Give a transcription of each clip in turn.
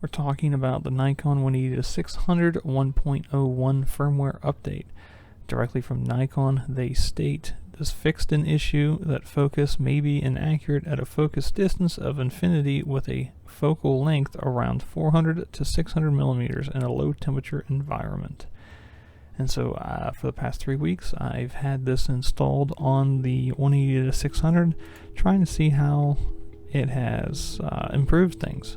We're talking about the Nikon 180-600 1.01 firmware update. Directly from Nikon, they state, this fixed an issue that focus may be inaccurate at a focus distance of infinity with a focal length around 400 to 600 millimeters in a low temperature environment. And so for the past 3 weeks, I've had this installed on the 180-600, trying to see how it has improved things.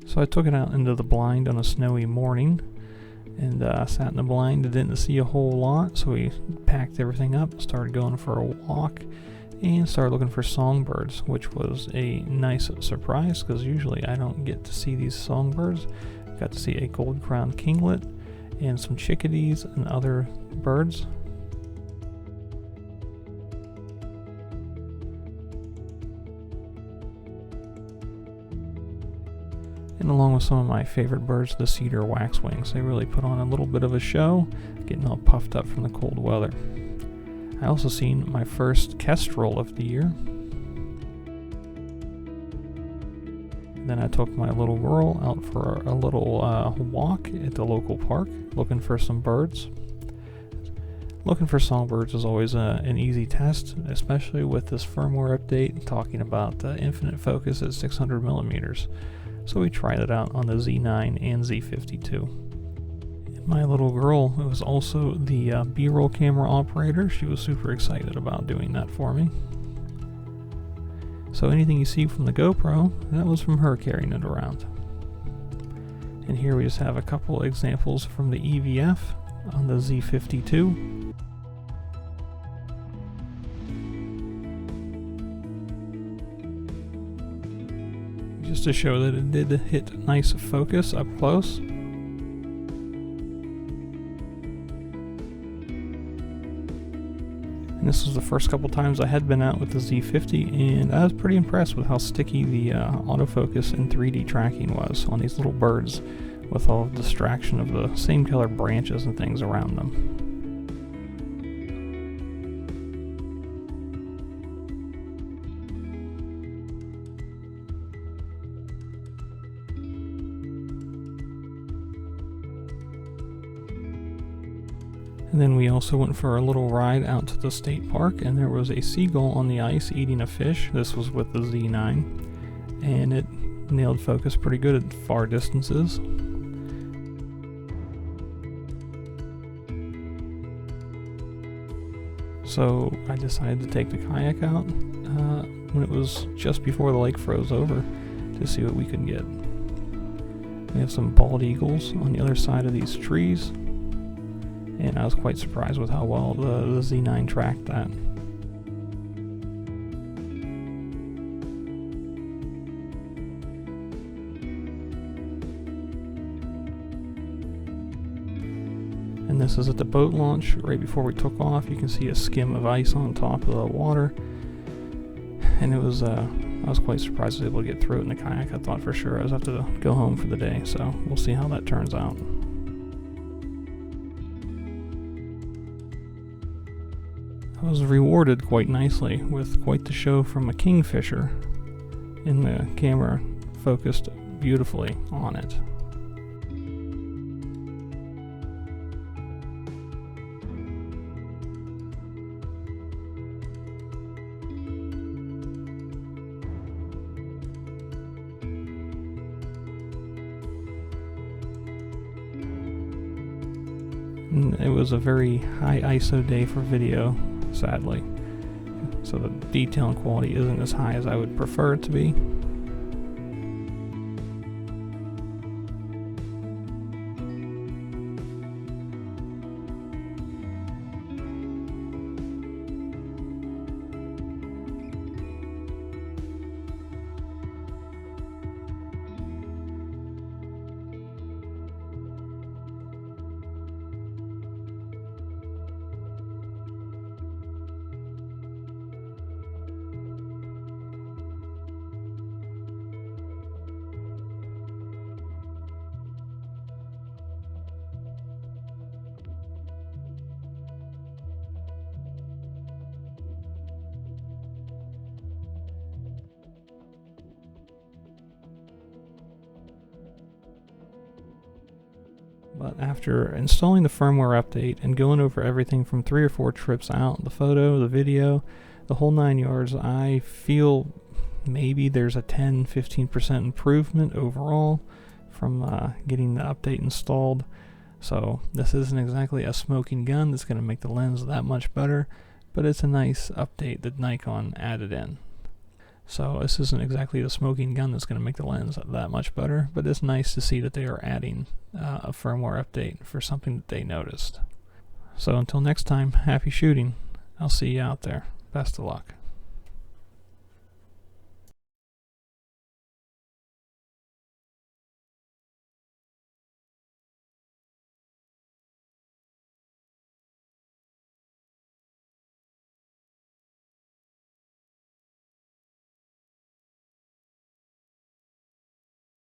So I took it out into the blind on a snowy morning and sat in the blind and didn't see a whole lot, so we packed everything up, started going for a walk, and started looking for songbirds, which was a nice surprise because usually I don't get to see these songbirds. Got to see a gold-crowned kinglet and some chickadees and other birds. And along with some of my favorite birds, the cedar waxwings. They really put on a little bit of a show, getting all puffed up from the cold weather. I also seen my first kestrel of the year. Then I took my little girl out for a little walk at the local park, looking for some birds. Looking for songbirds is always an easy test, especially with this firmware update talking about infinite focus at 600 millimeters. So we tried it out on the Z9 and Z52. My little girl was also the B-roll camera operator. She was super excited about doing that for me. So anything you see from the GoPro, that was from her carrying it around. And here we just have a couple examples from the EVF on the Z52. Just to show that it did hit nice focus up close. And this was the first couple times I had been out with the Z50, and I was pretty impressed with how sticky the autofocus and 3D tracking was on these little birds with all the distraction of the same color branches and things around them. And then we also went for a little ride out to the state park, and there was a seagull on the ice eating a fish. This was with the Z9, and it nailed focus pretty good at far distances. So I decided to take the kayak out when it was just before the lake froze over to see what we could get. We have some bald eagles on the other side of these trees, and I was quite surprised with how well the Z9 tracked that. And this is at the boat launch. Right before we took off, you can see a skim of ice on top of the water. And it was, I was quite surprised I was able to get through it in the kayak. I thought for sure I was have to go home for the day, so we'll see how that turns out. I was rewarded quite nicely with quite the show from a kingfisher, and the camera focused beautifully on it. And it was a very high ISO day for video, sadly, so the detail and quality isn't as high as I would prefer it to be. But after installing the firmware update and going over everything from 3 or 4 trips out, the photo, the video, the whole 9 yards, I feel maybe there's a 10-15% improvement overall from getting the update installed. So this isn't exactly a smoking gun that's going to make the lens that much better, but it's a nice update that Nikon added in. So this isn't exactly the smoking gun that's going to make the lens that much better, but it's nice to see that they are adding a firmware update for something that they noticed. So until next time, happy shooting. I'll see you out there. Best of luck.